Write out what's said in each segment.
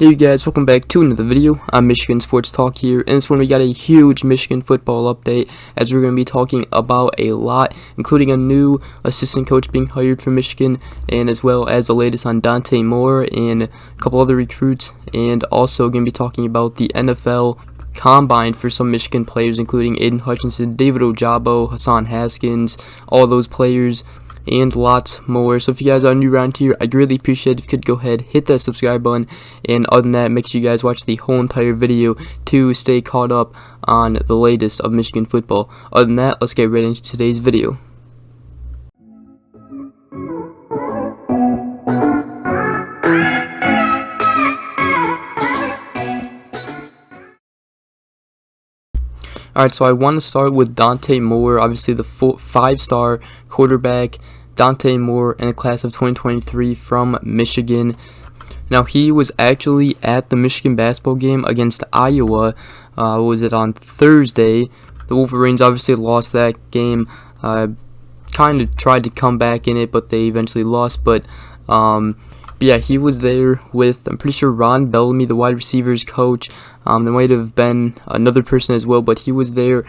Hey you guys, welcome back to another video. I'm Michigan Sports Talk here, and this one we got a huge Michigan football update as we're going to be talking about a lot, including a new assistant coach being hired for Michigan, and as well as the latest on Dante Moore and a couple other recruits, and also going to be talking about the NFL Combine for some Michigan players, including Aiden Hutchinson, David Ojabo, Hassan, Haskins, all those players, and lots more. So if you guys are new around here, I'd really appreciate it if you could go ahead, hit that subscribe button, and other than that, make sure you guys watch the whole entire video to stay caught up on the latest of Michigan football. Other than that, let's get right into today's video. Alright, so I want to start with Dante Moore, obviously the 5-star quarterback, Dante Moore, in the class of 2023 from Michigan. Now, he was actually at the Michigan basketball game against Iowa. Was it on Thursday? The Wolverines obviously lost that game. Kind of tried to come back in it, but they eventually lost. But yeah, he was there with, I'm pretty sure, Ron Bellamy, the wide receivers coach. There might have been another person as well, but he was there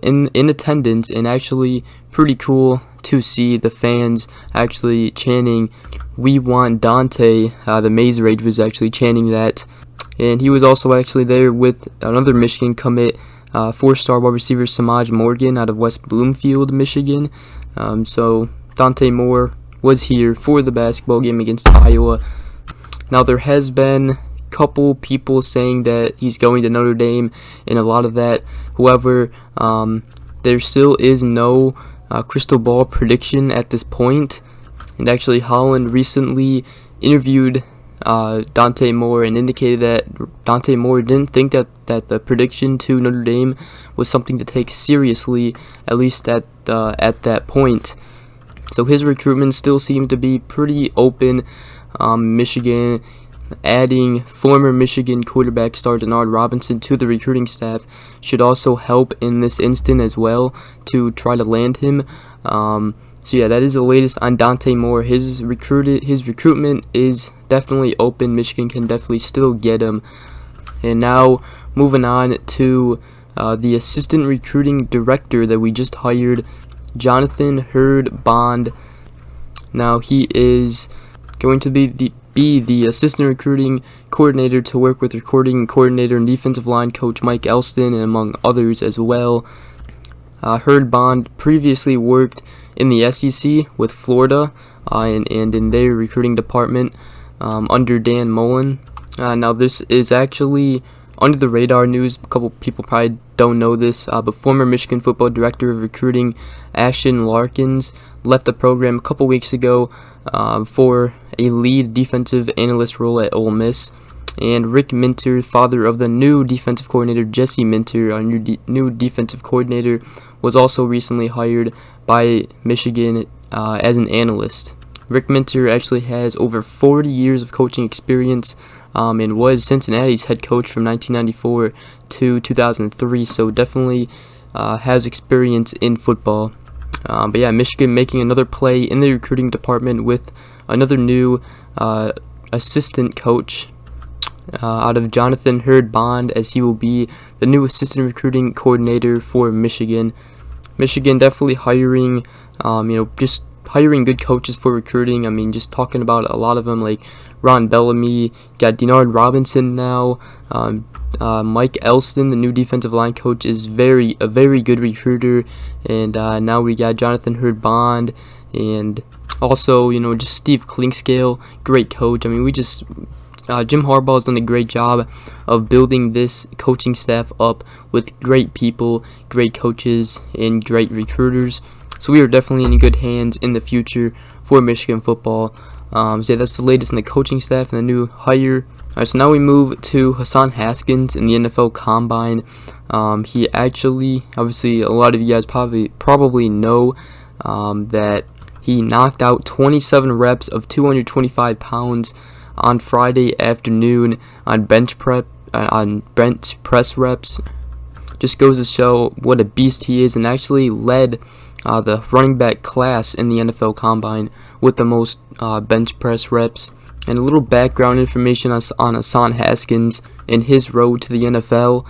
in attendance, and actually pretty cool to see the fans actually chanting, "We want Dante." The Maze Rage was actually chanting that, and he was also actually there with another Michigan commit, 4-star wide receiver Samaj Morgan out of West Bloomfield, Michigan. So Dante Moore was here for the basketball game against Iowa. Now, there has been couple people saying that he's going to Notre Dame and a lot of that. However, there still is no crystal ball prediction at this point. And actually, Holland recently interviewed Dante Moore and indicated that Dante Moore didn't think that the prediction to Notre Dame was something to take seriously, at least at that point. So his recruitment still seemed to be pretty open. Michigan adding former Michigan quarterback star Denard Robinson to the recruiting staff should also help in this instant as well to try to land him. So yeah, that is the latest on Dante Moore. His recruitment is definitely open. Michigan can definitely still get him. And now moving on to the assistant recruiting director that we just hired, Jonathan Hurd-Bond. Now he is going to be the assistant recruiting coordinator to work with recruiting coordinator and defensive line coach Mike Elston, and among others as well. Hurd-Bond previously worked in the SEC with Florida and in their recruiting department under Dan Mullen. Now, this is actually under the radar news. A couple people probably don't know this, but former Michigan football director of recruiting Ashton Larkins left the program a couple weeks ago for a lead defensive analyst role at Ole Miss. And Rick Minter, father of the new defensive coordinator Jesse Minter, our new defensive coordinator, was also recently hired by Michigan as an analyst. Rick Minter actually has over 40 years of coaching experience and was Cincinnati's head coach from 1994 to 2003, so definitely has experience in football. But yeah, Michigan making another play in the recruiting department with another new assistant coach out of Jonathan Hurd-Bond, as he will be the new assistant recruiting coordinator for Michigan. Michigan definitely hiring, just hiring good coaches for recruiting. I mean, just talking about a lot of them, like Ron Bellamy, got Denard Robinson now. Mike Elston, the new defensive line coach, is a very good recruiter, and now we got Jonathan Hurd-Bond, and also just Steve Klinkscale, great coach. I mean, Jim Harbaugh has done a great job of building this coaching staff up with great people, great coaches, and great recruiters. So we are definitely in good hands in the future for Michigan football. So yeah, that's the latest in the coaching staff and the new hire. Alright, so now we move to Hassan Haskins in the NFL Combine. He actually, obviously, a lot of you guys probably know that he knocked out 27 reps of 225 pounds on Friday afternoon on bench press reps. Just goes to show what a beast he is, and actually led the running back class in the NFL Combine with the most bench press reps. And a little background information on Hassan Haskins and his road to the NFL.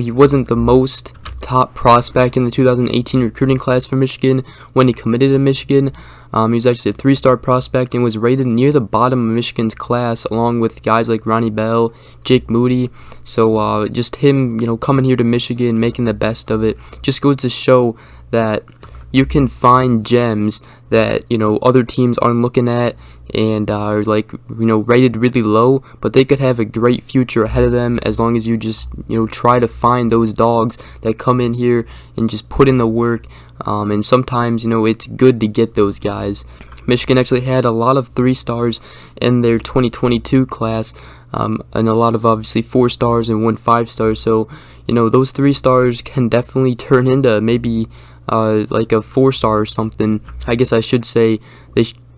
He wasn't the most top prospect in the 2018 recruiting class for Michigan when he committed to Michigan. He was actually a 3-star prospect and was rated near the bottom of Michigan's class, along with guys like Ronnie Bell, Jake Moody. So just him, coming here to Michigan, making the best of it, just goes to show that you can find gems that other teams aren't looking at and are rated really low, but they could have a great future ahead of them as long as you just try to find those dogs that come in here and just put in the work. And sometimes it's good to get those guys. Michigan actually had a lot of 3-stars in their 2022 class, and a lot of obviously 4-stars and 1 5-star. So those 3-stars can definitely turn into maybe like a 4-star or something. I guess I should say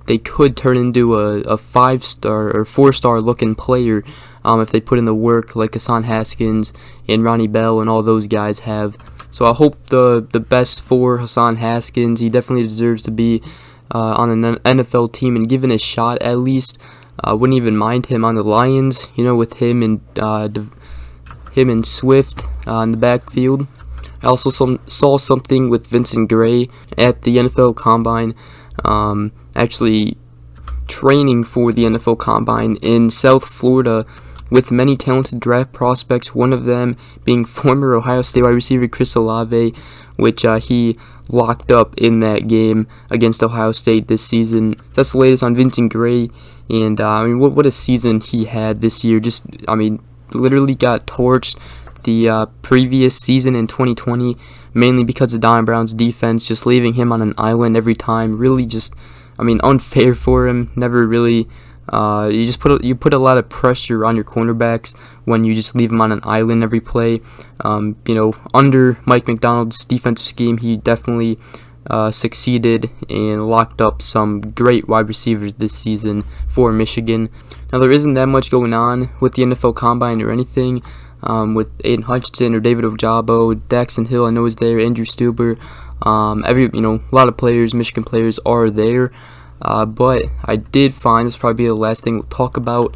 they could turn into a 5-star or 4-star looking player if they put in the work, like Hassan Haskins and Ronnie Bell and all those guys have. So I hope the best for Hassan Haskins. He definitely deserves to be on an NFL team and given a shot at least. Wouldn't even mind him on the Lions, with him and Swift in the backfield. I also saw something with Vincent Gray at the NFL Combine, actually training for the NFL Combine in South Florida with many talented draft prospects, one of them being former Ohio State wide receiver Chris Olave, which he locked up in that game against Ohio State this season. That's the latest on Vincent Gray, and what a season he had this year. Literally got torched the previous season in 2020, mainly because of Don Brown's defense, just leaving him on an island every time. Really just, unfair for him. Never really, you put a lot of pressure on your cornerbacks when you just leave him on an island every play. Under Mike McDonald's defensive scheme, he definitely succeeded and locked up some great wide receivers this season for Michigan. Now, there isn't that much going on with the NFL Combine or anything. With Aiden Hutchinson or David Ojabo, Daxton Hill, I know is there, Andrew Stuber, a lot of players, Michigan players are there, but I did find, this will probably be the last thing we'll talk about,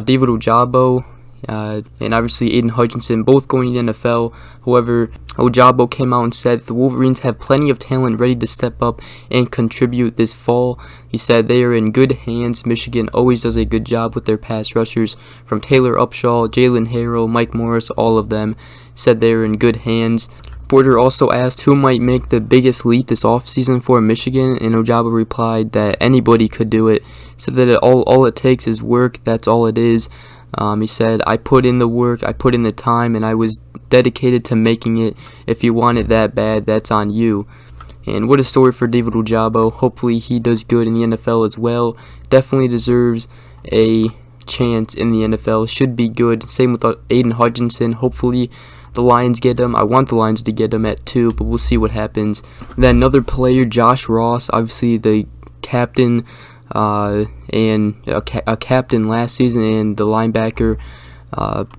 David Ojabo, and obviously Aiden Hutchinson, both going to the NFL. However, Ojabo came out and said the Wolverines have plenty of talent ready to step up and contribute this fall. He said they are in good hands. Michigan always does a good job with their pass rushers, from Taylor Upshaw, Jalen Harrell, Mike Morris, all of them said they are in good hands. Porter also asked who might make the biggest leap this offseason for Michigan, and Ojabo replied that anybody could do it. Said that all it takes is work, that's all it is. He said, I put in the work, I put in the time, and I was dedicated to making it. If you want it that bad, that's on you. And what a story for David Ojabo. Hopefully he does good in the NFL as well. Definitely deserves a chance in the NFL. Should be good. Same with Aiden Hutchinson. Hopefully the Lions get him. I want the Lions to get him at 2, but we'll see what happens. Then another player, Josh Ross, obviously the captain, and a captain last season, and the linebacker,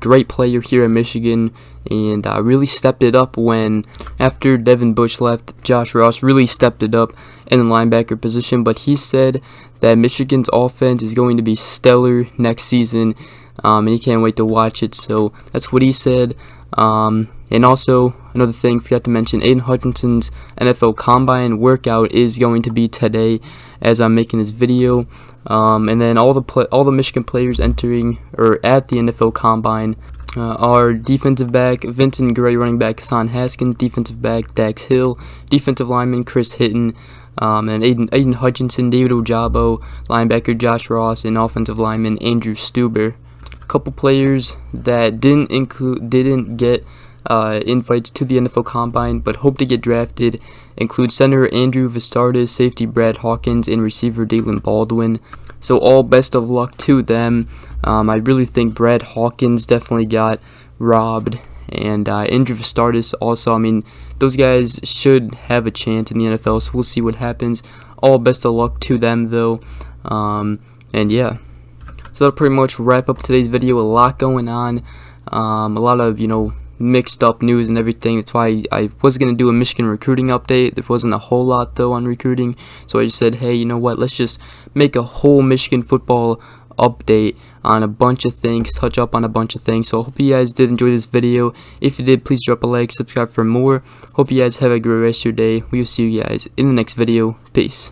great player here at Michigan, and really stepped it up when, after Devin Bush left, Josh Ross really stepped it up in the linebacker position. But he said that Michigan's offense is going to be stellar next season, and he can't wait to watch it. So that's what he said. And also, another thing, forgot to mention, Aiden Hutchinson's NFL Combine workout is going to be today as I'm making this video. And then all the Michigan players entering or at the NFL Combine are defensive back Vincent Gray, running back Hassan Haskins, defensive back Dax Hill, defensive lineman Chris Hitton, and Aiden Hutchinson, David Ojabo, linebacker Josh Ross, and offensive lineman Andrew Stuber. A couple players that didn't get invites to the NFL Combine but hope to get drafted include center Andrew Vistardis, safety Brad Hawkins, and receiver Dalen Baldwin. So all best of luck to them. I really think Brad Hawkins definitely got robbed, and Andrew Vistardis also. Those guys should have a chance in the NFL, so we'll see what happens. All best of luck to them though. And yeah. So that'll pretty much wrap up today's video. A lot going on. A lot of, mixed up news and everything. That's why I was going to do a Michigan recruiting update. There wasn't a whole lot though on recruiting, so I just said, hey, you know what, let's just make a whole Michigan football update on a bunch of things, touch up on a bunch of things. So I hope you guys did enjoy this video. If you did, please drop a like, subscribe for more. Hope you guys have a great rest of your day. We will see you guys in the next video. Peace.